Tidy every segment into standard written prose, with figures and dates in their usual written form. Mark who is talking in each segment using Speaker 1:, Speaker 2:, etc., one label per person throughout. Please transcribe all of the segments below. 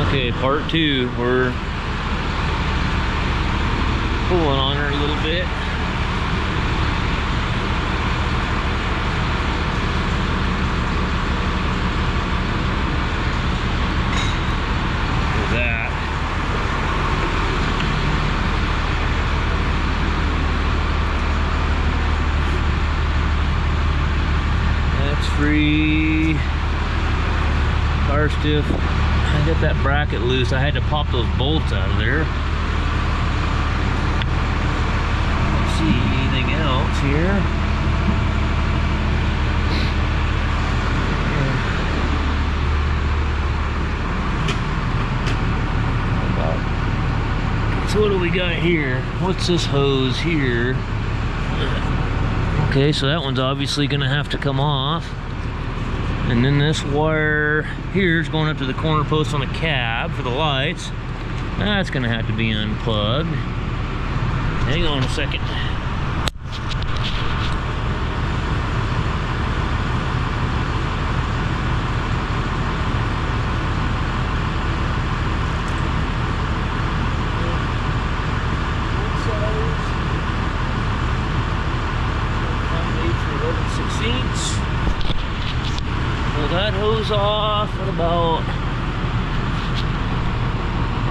Speaker 1: Okay, part two. We're pulling on her a little bit. That. That's free. Car stiff. I got that bracket loose. I had to pop those bolts out of there. Let's see anything else here. So what do we got here? What's this hose here? Okay, so that one's obviously gonna have to come off. And then this wire here is going up to the corner post on the cab for the lights. That's gonna have to be unplugged. Hang on a second. Pull that hose off. What about?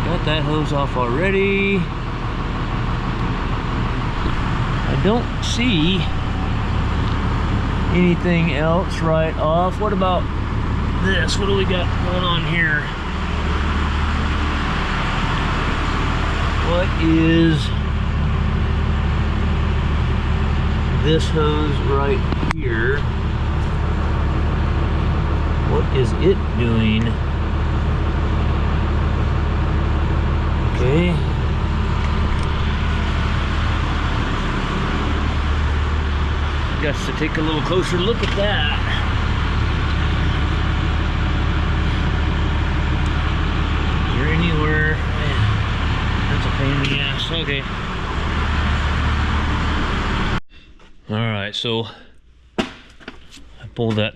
Speaker 1: Got that hose off already. I don't see anything else right off. What about this? What do we got going on here? What is this hose right here? What is it doing? Okay. Got to take a little closer look at that. Is there anywhere? Man, that's a pain in the ass. Okay. Alright, so I pulled that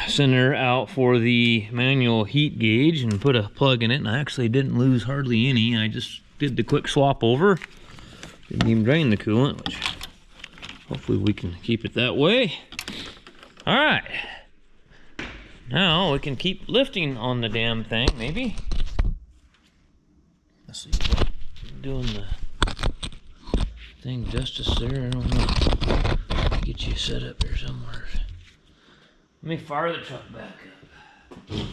Speaker 1: center out for the manual heat gauge and put a plug in it, and I actually didn't lose hardly any. I just did the quick swap over. Didn't even drain the coolant, which hopefully we can keep it that way. Alright. Now we can keep lifting on the damn thing, maybe. Let's see. Doing the thing justice there. I don't know. Get you set up here somewhere. Let me fire the truck back up.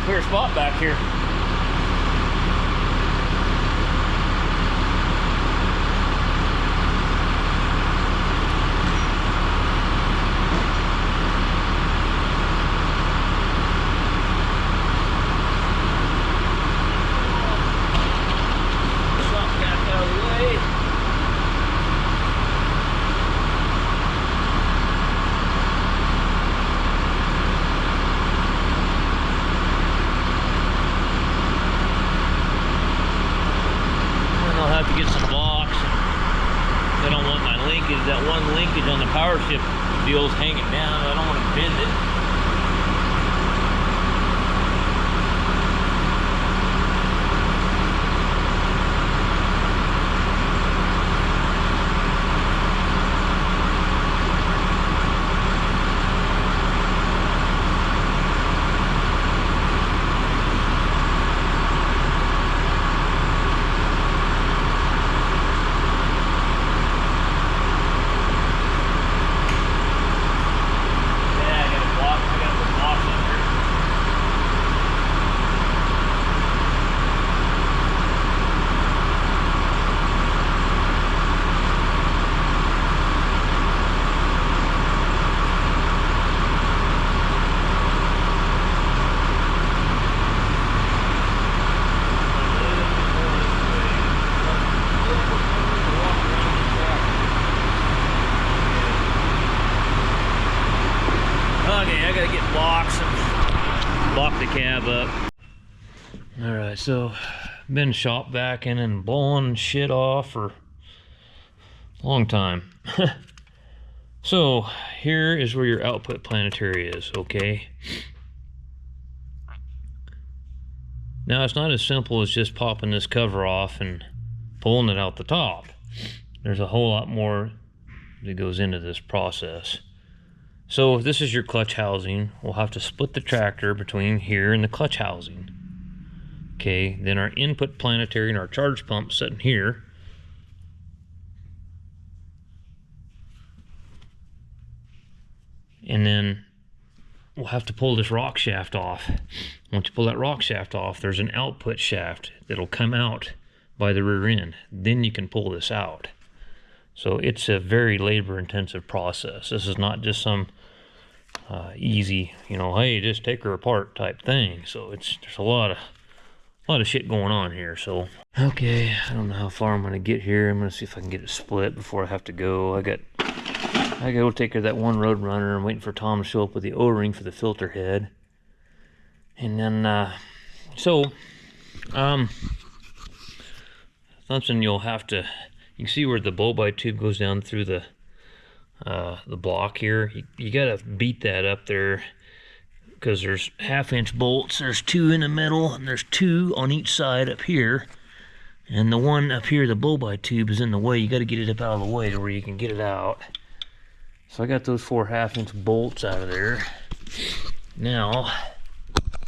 Speaker 1: Clear spot back here. That one linkage on the power shift deal's hanging down. I don't want to bend it. Alright, so been shop vacuuming and blowing shit off for a long time. So here is where your output planetary is, okay? Now it's not as simple as just popping this cover off and pulling it out the top. There's a whole lot more that goes into this process. So if this is your clutch housing, we'll have to split the tractor between here and the clutch housing. Okay, then our input planetary and our charge pump sitting here. And then we'll have to pull this rock shaft off. Once you pull that rock shaft off, there's an output shaft that'll come out by the rear end. Then you can pull this out. So it's a very labor intensive process. This is not just some easy, you know, hey, just take her apart type thing. So there's a lot of shit going on here. So okay, I don't know how far I'm gonna get here. I'm gonna see if I can get it split before I have to go. I gotta go take care of that one road runner. I'm waiting for Tom to show up with the O-ring for the filter head. And then something you'll have to, you can see where the blow-by tube goes down through the block here. You gotta beat that up there because there's 1/2-inch bolts. There's 2 in the middle and there's 2 on each side up here. And the one up here, the blow-by tube, is in the way. You gotta get it up out of the way to where you can get it out. So I got those 4 1/2-inch bolts out of there. Now,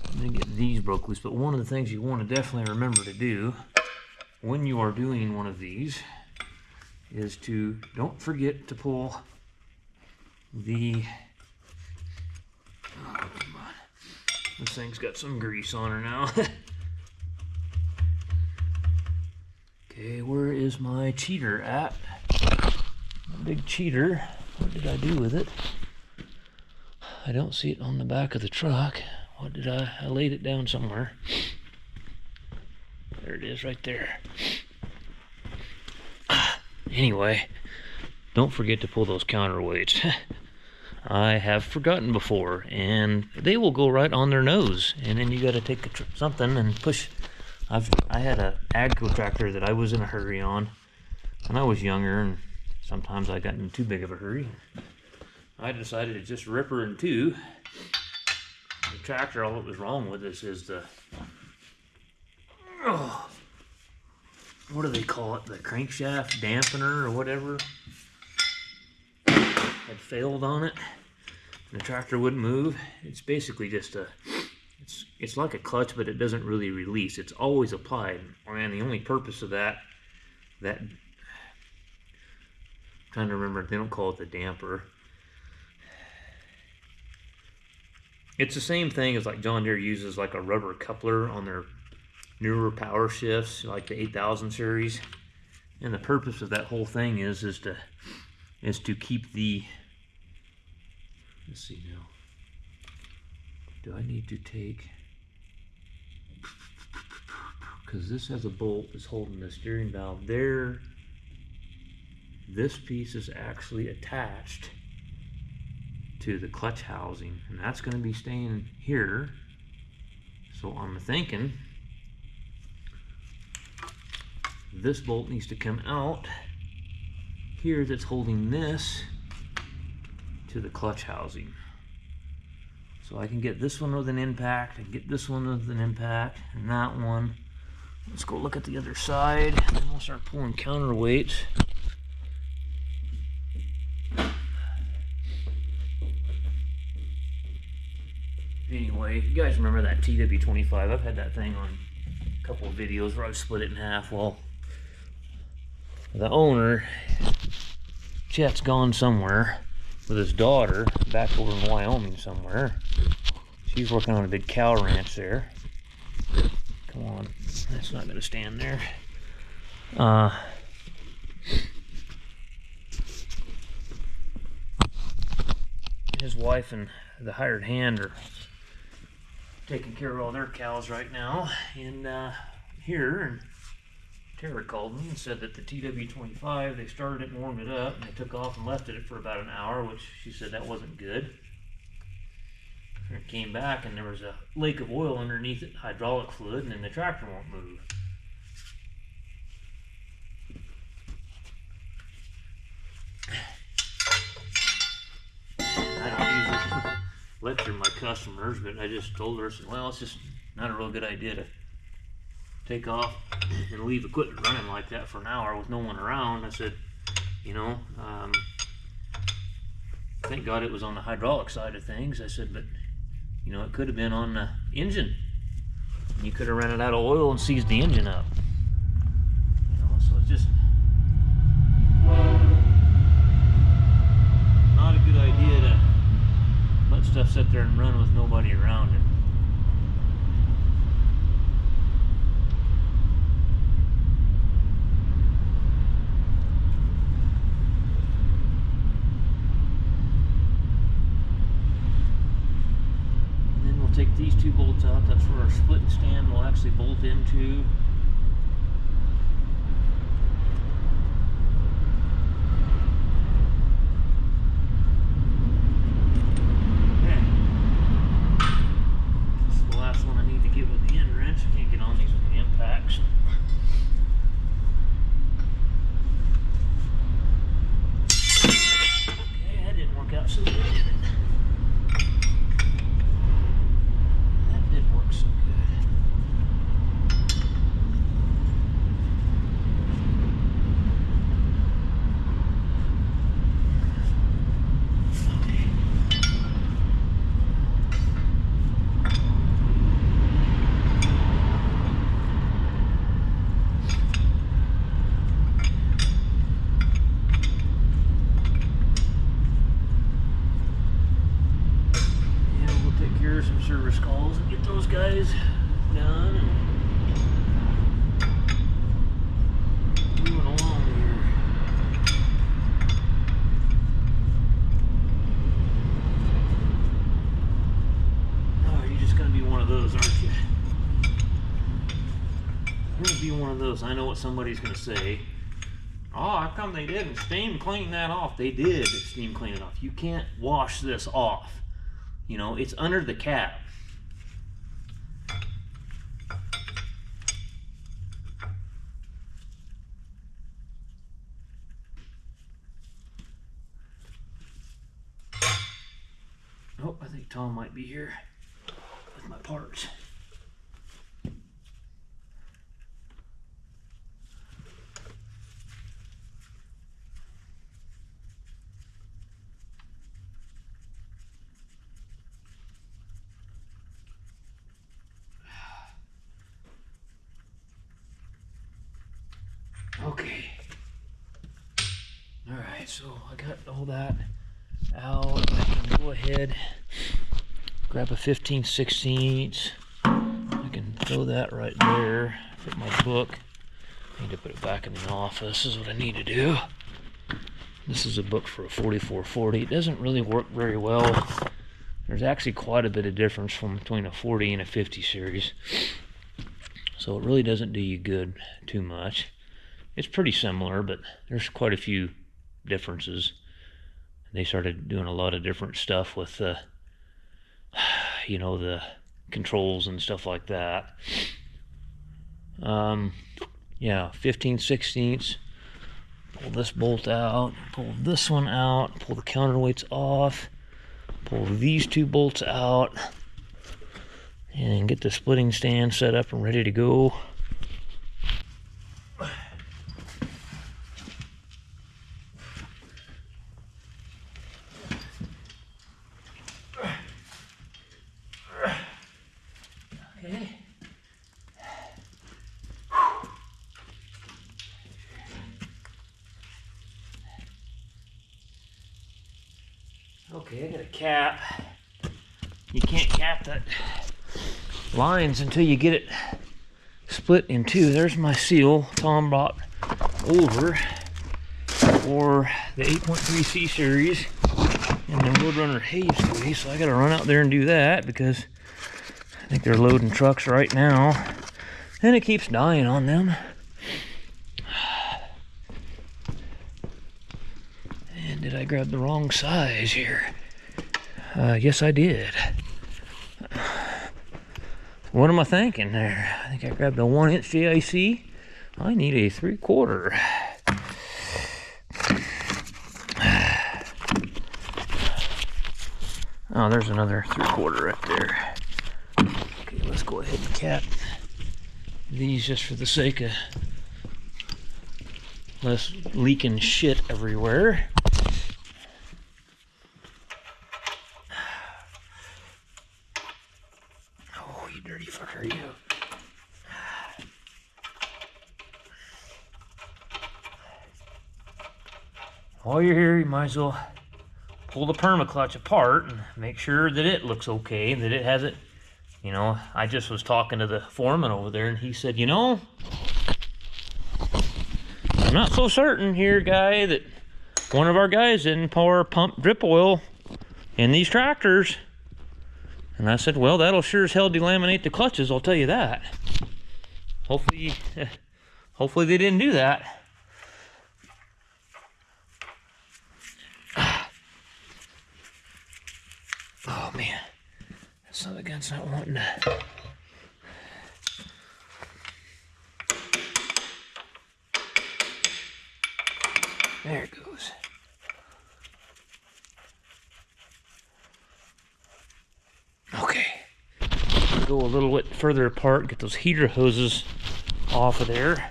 Speaker 1: let me get these broke loose. But one of the things you want to definitely remember to do when you are doing one of these is to don't forget to pull the, oh come on, this thing's got some grease on her now. Okay, where is my cheater at? My big cheater. What did I do with it? I don't see it on the back of the truck. What did I laid it down somewhere. There it is right there. Anyway, don't forget to pull those counterweights. I have forgotten before, and they will go right on their nose, and then you got to take something and push. I had a AGCO tractor that I was in a hurry on, and I was younger, and sometimes I got in too big of a hurry. I decided to just rip her in two. The tractor, all that was wrong with this is the, oh, what do they call it? The crankshaft dampener or whatever had failed on it. The tractor wouldn't move. It's basically just a, it's like a clutch, but it doesn't really release. It's always applied. And the only purpose of that I'm trying to remember, they don't call it the damper. It's the same thing as like John Deere uses like a rubber coupler on their newer power shifts, like the 8000 series. And the purpose of that whole thing is to keep the, let's see now. Do I need to take, because this has a bolt that's holding the steering valve there. This piece is actually attached to the clutch housing, and that's going to be staying here. So I'm thinking this bolt needs to come out here that's holding this to the clutch housing. So I can get this one with an impact, and get this one with an impact, and that one. Let's go look at the other side, and then we'll start pulling counterweights. Anyway, you guys remember that TW25? I've had that thing on a couple of videos where I've split it in half. Well, the owner, Chet's gone somewhere with his daughter back over in Wyoming somewhere. She's working on a big cow ranch there. Come on, that's not going to stand there. His wife and the hired hand are taking care of all their cows right now, and and Tara called me and said that the TW25, they started it and warmed it up, and they took off and left it for about an hour, which she said that wasn't good. And it came back and there was a lake of oil underneath it, hydraulic fluid, and then the tractor won't move. I don't usually lecture my customers, but I just told her, well, it's just not a real good idea to take off and leave equipment running like that for an hour with no one around. I said, thank God it was on the hydraulic side of things. I said, but it could have been on the engine. You could have ran it out of oil and seized the engine up. So it's just not a good idea to let stuff sit there and run with nobody around it. Take these two bolts out. That's where our splitting stand will actually bolt into. Okay. This is the last one I need to get with the end wrench. I can't get on these with the impacts. Okay, that didn't work out so good. Some service calls and get those guys done and moving along here. Oh, you're just gonna be one of those, aren't you? You're gonna be one of those. I know what somebody's gonna say. Oh, how come they didn't steam clean that off? They did steam clean it off. You can't wash this off. It's under the cap. Oh, I think Tom might be here with my parts. Okay. All right, so I got all that out. I can go ahead, grab a 15/16. I can throw that right there. Put my book. I need to put it back in the office. This is what I need to do. This is a book for a 4440. It doesn't really work very well. There's actually quite a bit of difference between a 40 and a 50 series. So it really doesn't do you good too much. It's pretty similar, but there's quite a few differences. They started doing a lot of different stuff with the controls and stuff like that. Yeah, 15/16. Pull this bolt out, pull this one out, pull the counterweights off, pull these two bolts out, and get the splitting stand set up and ready to go. Okay. Okay, I got a cap. You can't cap that lines until you get it split in two. There's my seal Tom brought over for the 8.3C series and the Roadrunner Haze today. So I got to run out there and do that because I think they're loading trucks right now, and it keeps dying on them. And did I grab the wrong size here? Yes, I did. What am I thinking there? I think I grabbed a 1-inch JIC. I need a 3/4. Oh, there's another 3/4 right there. Okay, let's go ahead and cap these just for the sake of less leaking shit everywhere. Oh, you dirty fucker, you. While you're here, you might as well pull the permaclutch apart and make sure that it looks okay, that it has it. You know, I just was talking to the foreman over there, and he said, you know, I'm not so certain here, guy, that one of our guys didn't pour pump drip oil in these tractors. And I said, well, that'll sure as hell delaminate the clutches, I'll tell you that. Hopefully they didn't do that. Oh man, that son of a gun's not wanting to. There it goes. Okay, go a little bit further apart, get those heater hoses off of there.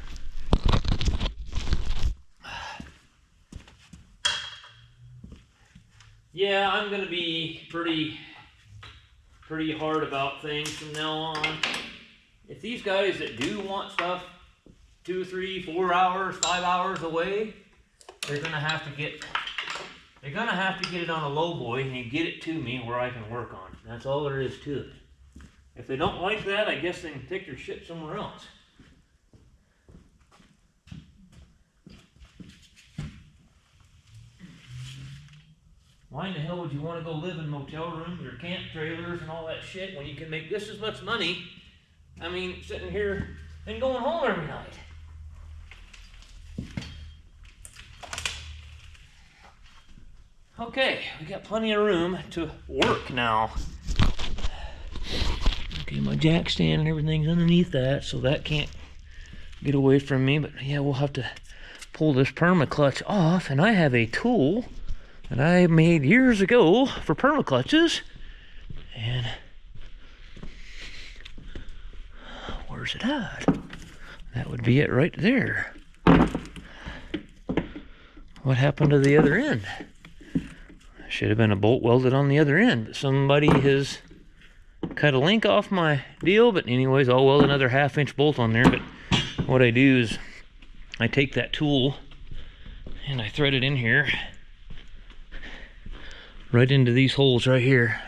Speaker 1: Yeah, I'm gonna be pretty hard about things from now on. If these guys that do want stuff 2, 3, 4 hours, 5 hours away, they're gonna have to get it on a low boy and get it to me where I can work on it. That's all there is to it. If they don't like that, I guess they can take their shit somewhere else. Why in the hell would you want to go live in motel rooms or camp trailers and all that shit when you can make just as much money, I mean, sitting here and going home every night? Okay, we got plenty of room to work now. Okay, my jack stand and everything's underneath that, so that can't get away from me. But yeah, we'll have to pull this permaclutch off, and I have a tool that I made years ago for permaclutches. And where's it at? That would be it right there. What happened to the other end? Should have been a bolt welded on the other end, but somebody has cut a link off my deal. But anyways, I'll weld another 1/2-inch bolt on there. But what I do is I take that tool and I thread it in here right into these holes right here,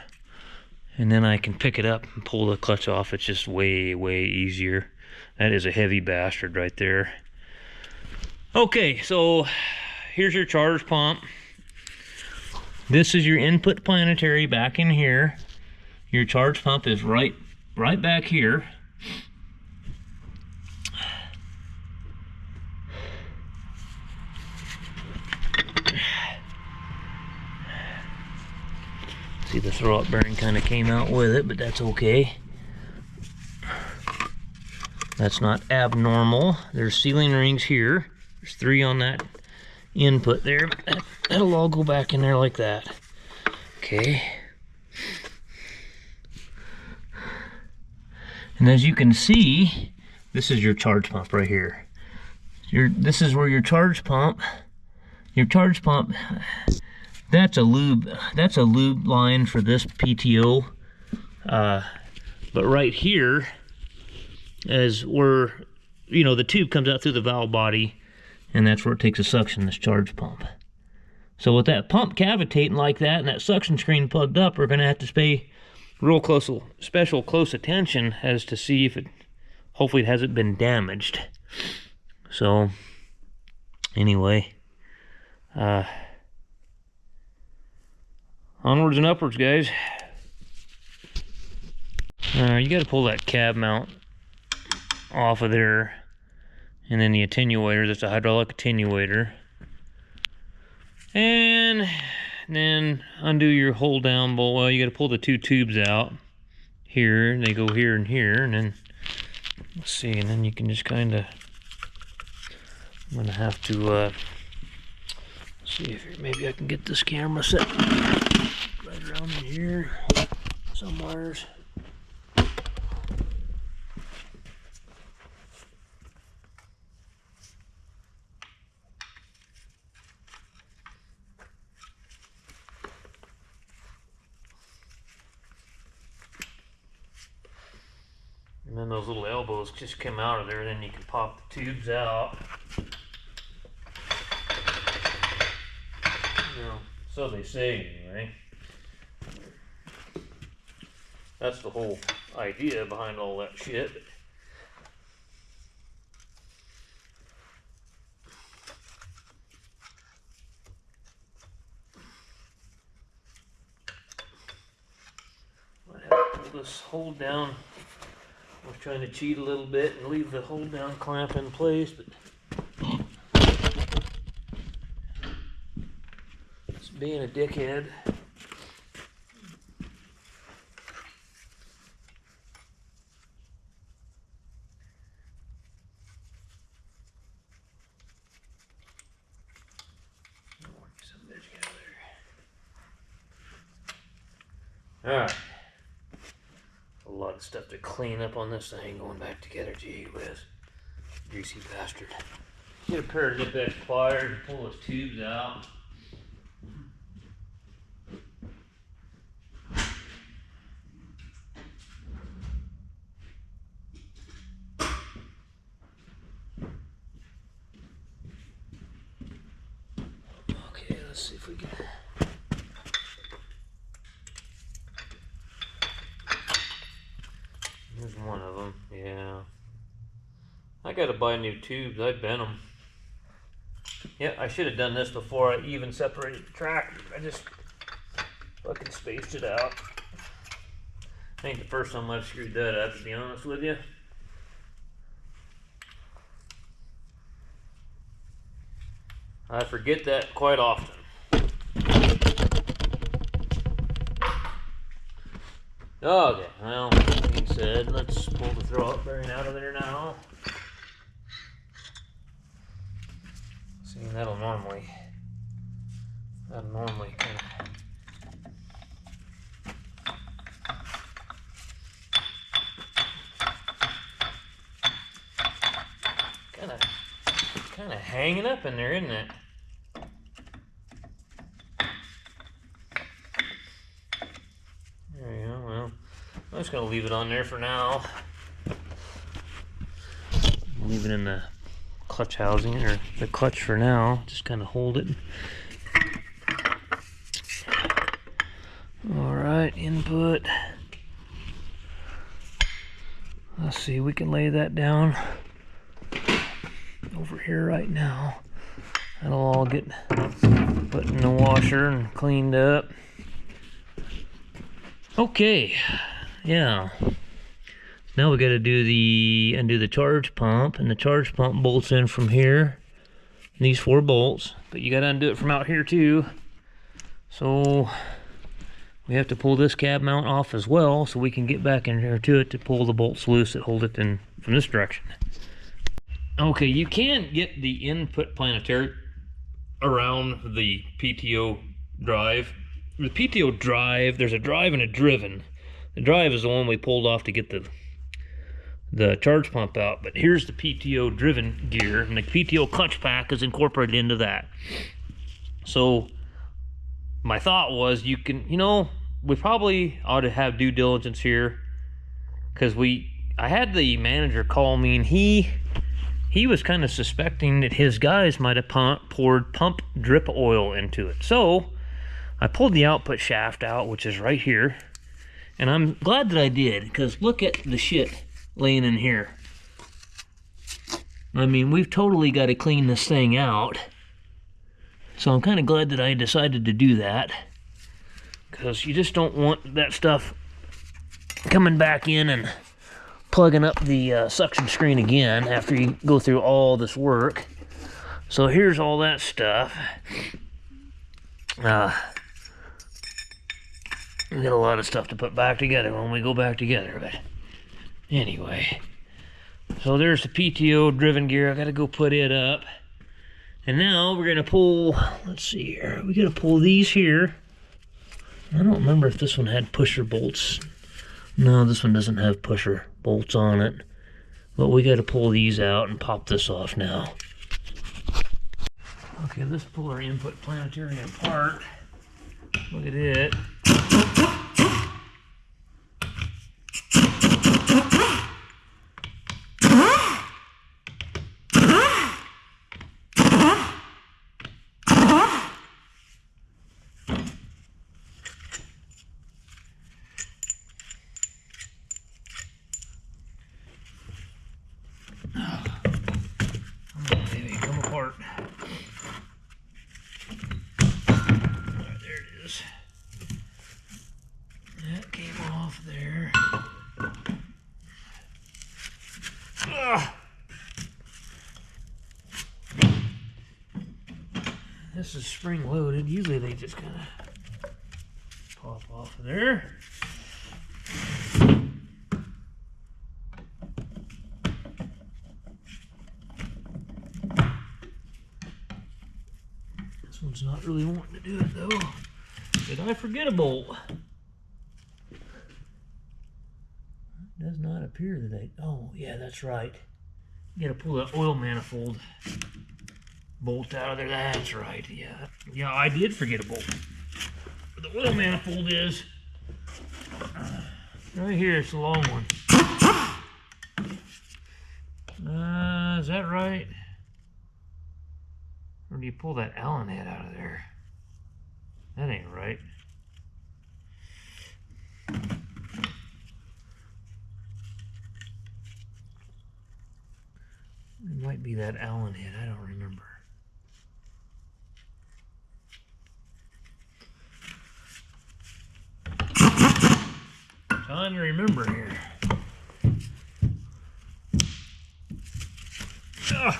Speaker 1: and then I can pick it up and pull the clutch off. It's just way easier. That is a heavy bastard right there. Okay, so here's your charge pump. This is your input planetary back in here. Your charge pump is right back here. See, the throw-up bearing kind of came out with it, but that's okay. That's not abnormal. There's sealing rings here. There's 3 on that input there. That'll all go back in there like that. Okay. And as you can see, this is your charge pump right here. This is where your charge pump, that's a lube line for this PTO. But right here is where, you know, the tube comes out through the valve body, and that's where it takes a suction, this charge pump. So with that pump cavitating like that and that suction screen plugged up, we're gonna have to pay real close attention as to see if it, hopefully it hasn't been damaged. So anyway, onwards and upwards, guys. You got to pull that cab mount off of there, and then the attenuator. That's a hydraulic attenuator. And then undo your hold down bolt. Well, you got to pull the 2 tubes out here, and they go here and here, and then let's see, and then you can just kind of. I'm gonna have to see if maybe I can get this camera set right around in here somewheres. And then those little elbows just come out of there, then you can pop the tubes out. You know, so they say anyway. That's the whole idea behind all that shit. Might have to pull this hold down. I was trying to cheat a little bit and leave the hold down clamp in place, but it's being a dickhead. Alright. A lot of stuff to clean up on this thing going back together. Gee whiz. Greasy bastard. Get a pair of nip edge pliers and pull those tubes out. Okay, let's see if we can. There's one of them, yeah. I gotta buy new tubes, I bent them. Yeah, I should have done this before I even separated the tractor. I just fucking spaced it out. I think the first time I've screwed that up, to be honest with you. I forget that quite often. Okay, well, that being said, let's pull the throw-up bearing out of there now. See, that'll normally kind of hanging up in there, isn't it? There we go. Well, I'm just gonna leave it on there for now. Leave it in the clutch housing, or the clutch for now. Just kind of hold it. All right, input. Let's see, we can lay that down over here right now. That'll all get put in the washer and cleaned up. Okay, yeah. Now we got to do undo the charge pump, and the charge pump bolts in from here. These 4 bolts, but you got to undo it from out here too. So we have to pull this cab mount off as well, so we can get back in here to it to pull the bolts loose that hold it in from this direction. Okay, you can get the input planetary around the PTO drive. The PTO drive, there's a drive and a driven. The drive is the one we pulled off to get the charge pump out, but here's the PTO driven gear, and the PTO clutch pack is incorporated into that. So my thought was, you can, we probably ought to have due diligence here, because I had the manager call me, and he was kind of suspecting that his guys might have poured pump drip oil into it. So I pulled the output shaft out, which is right here, and I'm glad that I did, because look at the shit laying in here. I mean, we've totally got to clean this thing out. So I'm kind of glad that I decided to do that, because you just don't want that stuff coming back in and plugging up the suction screen again after you go through all this work. So here's all that stuff. We got a lot of stuff to put back together when we go back together, but anyway. So there's the PTO driven gear. I gotta go put it up. And now we're gonna pull, let's see here. We gotta pull these here. I don't remember if this one had pusher bolts. No, this one doesn't have pusher bolts on it. But we gotta pull these out and pop this off now. Okay, let's pull our input planetary apart. Look at it. Come apart. Alright, there it is. That came off there. This is spring loaded. Usually they just kind of pop off of there. This one's not really wanting to do it though. Did I forget a bolt? It does not appear that I... Oh, yeah, that's right. You gotta pull that oil manifold bolt out of there. That's right. Yeah, I did forget a bolt. But the oil manifold is right here. It's a long one. Is that right? Or do you pull that Allen head out of there? That ain't right. It might be that Allen head. I don't remember. Trying to remember here. Ugh.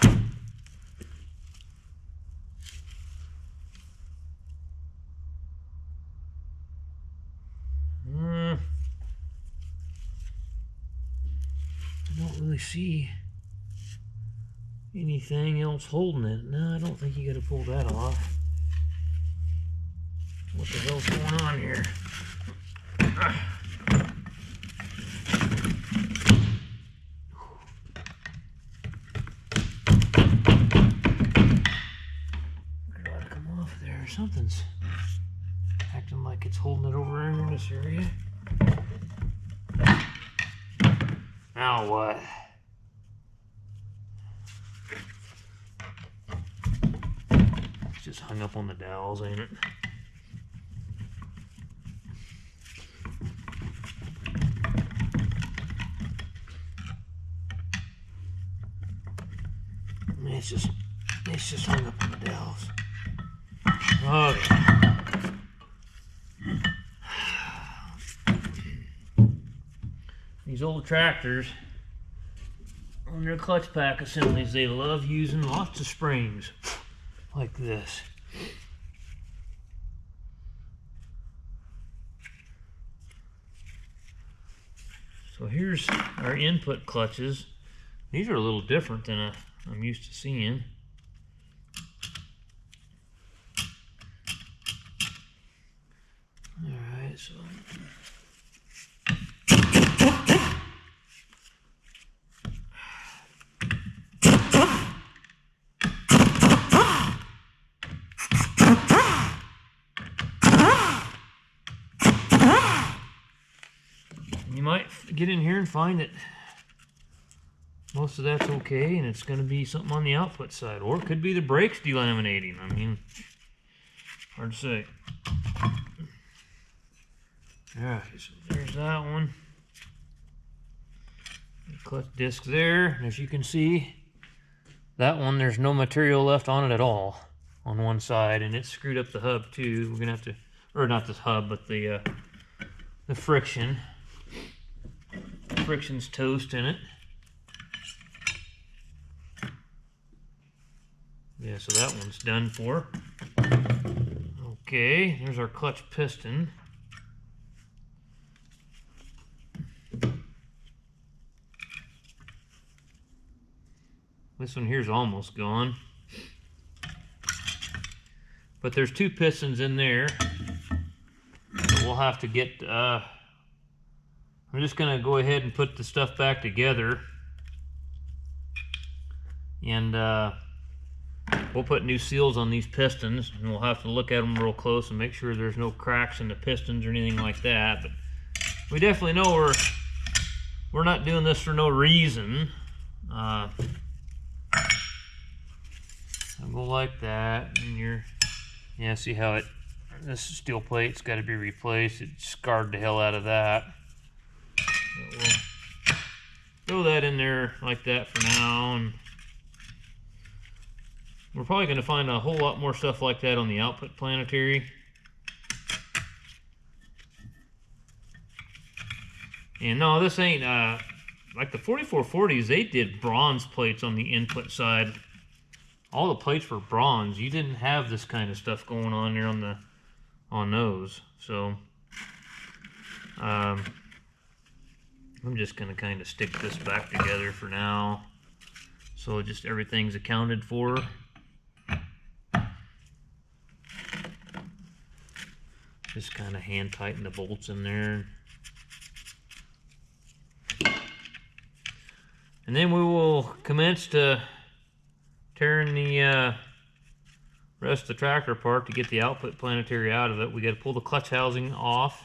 Speaker 1: I don't really see anything else holding it. No, I don't think you got to pull that off. What the hell's going on here? It ought to come off there. Something's acting like it's holding it over in this area. Now what? It's just hung up on the dowels, ain't it? It's just hung up on the dowels. Okay. These old tractors, on their clutch pack assemblies, they love using lots of springs like this. So here's our input clutches. These are a little different than I'm used to seeing. Alright, so you might get in here and find that most of that's okay, and it's going to be something on the output side, or it could be the brakes delaminating. I mean, hard to say. Alright, so there's that one. The clutch disc there, and as you can see, that one, there's no material left on it at all on one side, and it screwed up the hub too. We're gonna have to, or not the hub, but the friction. The friction's toast in it. Yeah, so that one's done for. Okay, there's our clutch piston. This one here's almost gone. But there's 2 pistons in there. So we'll have to get, I'm just gonna go ahead and put the stuff back together. And we'll put new seals on these pistons, and we'll have to look at them real close and make sure there's no cracks in the pistons or anything like that. But we definitely know we're not doing this for no reason. I'll go like that, and yeah, see how this steel plate's got to be replaced. It scarred the hell out of that. But we'll throw that in there like that for now, and we're probably going to find a whole lot more stuff like that on the output planetary. And no, this ain't, like the 4440s, they did bronze plates on the input side. All the plates were bronze. You didn't have this kind of stuff going on there on those. So, I'm just going to kind of stick this back together for now. So just everything's accounted for. Just kind of hand tighten the bolts in there. And then we will commence to tearing the rest of the tractor apart to get the output planetary out of it. We got to pull the clutch housing off.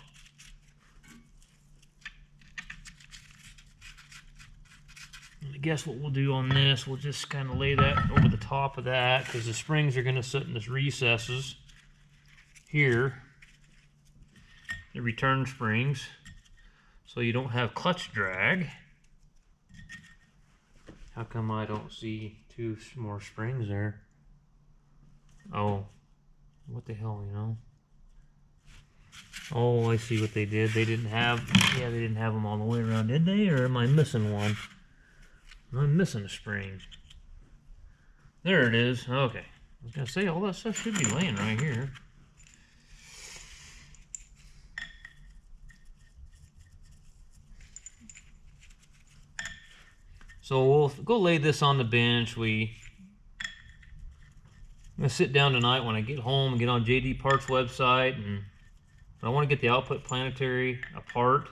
Speaker 1: And I guess what we'll do on this, we'll just kind of lay that over the top of that, because the springs are going to sit in the recesses here, the return springs, so you don't have clutch drag. How come I don't see 2 more springs there? Oh, what the hell, you know? Oh, I see what they did. They didn't have, yeah, they didn't have them all the way around, did they? Or am I missing one? I'm missing a spring. There it is. Okay. I was gonna say, all that stuff should be laying right here. So we'll go lay this on the bench. I'm gonna sit down tonight when I get home and get on JD Parts website, and I want to get the output planetary apart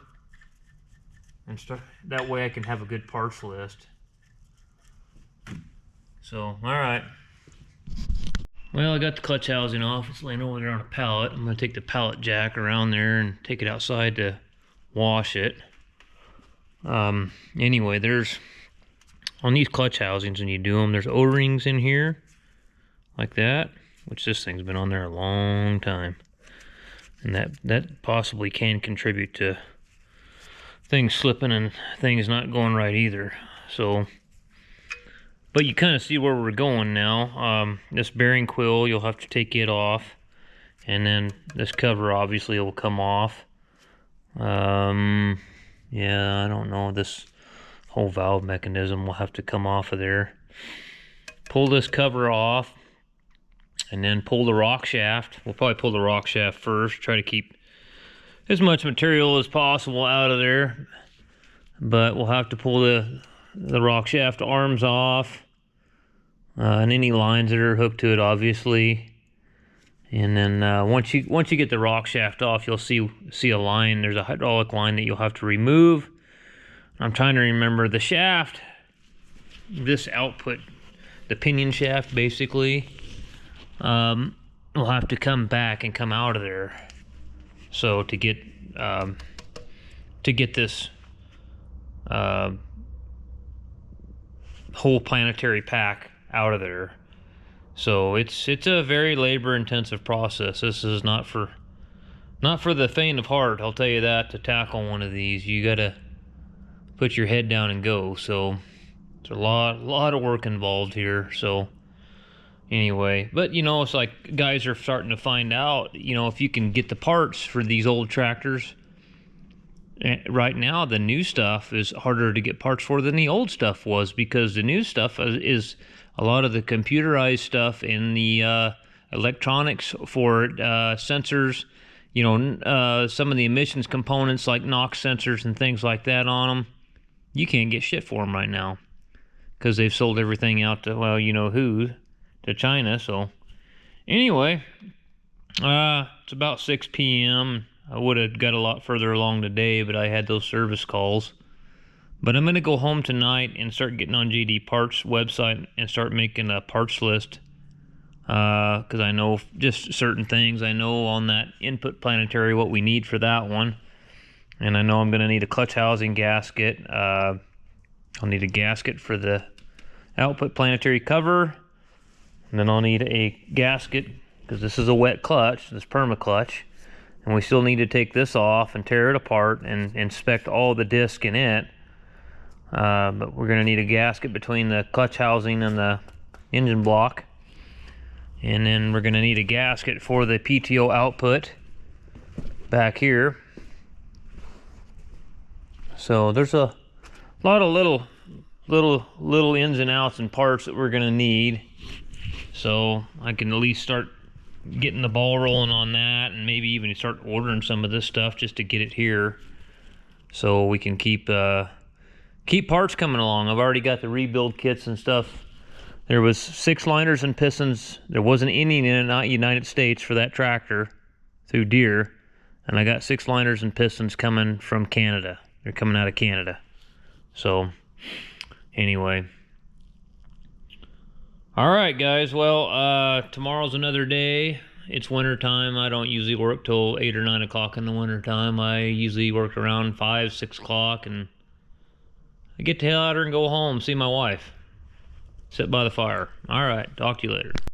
Speaker 1: and start. That way I can have a good parts list. So, all right. Well, I got the clutch housing off. It's laying over there on a pallet. I'm gonna take the pallet jack around there and take it outside to wash it. Anyway, there's on these clutch housings, when you do them, there's O-rings in here like that, which this thing's been on there a long time, and that possibly can contribute to things slipping and things not going right either. So, but you kind of see where we're going now. This bearing quill, you'll have to take it off, and then this cover obviously will come off. Yeah, I don't know, this whole valve mechanism will have to come off of there. Pull this cover off, and then pull the rock shaft. We'll probably pull the rock shaft first, try to keep as much material as possible out of there, but we'll have to pull the rock shaft arms off, and any lines that are hooked to it, obviously. And then once you get the rock shaft off, you'll see a line. There's a hydraulic line that you'll have to remove. I'm trying to remember the shaft, this output, the pinion shaft basically, will have to come back and come out of there. So to get this whole planetary pack out of there. So it's a very labor intensive process. This is not for the faint of heart, I'll tell you that. To tackle one of these, you gotta put your head down and go. So there's a lot of work involved here. So anyway, but you know, it's like guys are starting to find out, you know, if you can get the parts for these old tractors. Right now, the new stuff is harder to get parts for than the old stuff was, because the new stuff is a lot of the computerized stuff and the electronics for sensors, you know, some of the emissions components like NOx sensors and things like that on them. You can't get shit for them right now, because they've sold everything out to, well, you know who, to China. So anyway, it's about 6 p.m. I would have got a lot further along today, but I had those service calls. But I'm going to go home tonight and start getting on JD Parts website and start making a parts list. Because I know just certain things. I know on that input planetary what we need for that one. And I know I'm going to need a clutch housing gasket. I'll need a gasket for the output planetary cover. And then I'll need a gasket, because this is a wet clutch, this perma clutch. And we still need to take this off and tear it apart and inspect all the disc in it. But we're going to need a gasket between the clutch housing and the engine block. And then we're going to need a gasket for the PTO output back here. So there's a lot of little ins and outs and parts that we're going to need. So I can at least start getting the ball rolling on that, and maybe even start ordering some of this stuff just to get it here, so we can keep parts coming along. I've already got the rebuild kits and stuff. There was 6 liners and pistons. There wasn't any in it, not United States, for that tractor through Deere, and I got 6 liners and pistons coming from Canada. They're coming out of Canada. So anyway, all right guys, well, tomorrow's another day. It's winter time. I don't usually work till 8 or 9 o'clock in the winter time. I usually work around 5, 6 o'clock, and I get the hell out of here and go home, see my wife, sit by the fire. All right, talk to you later.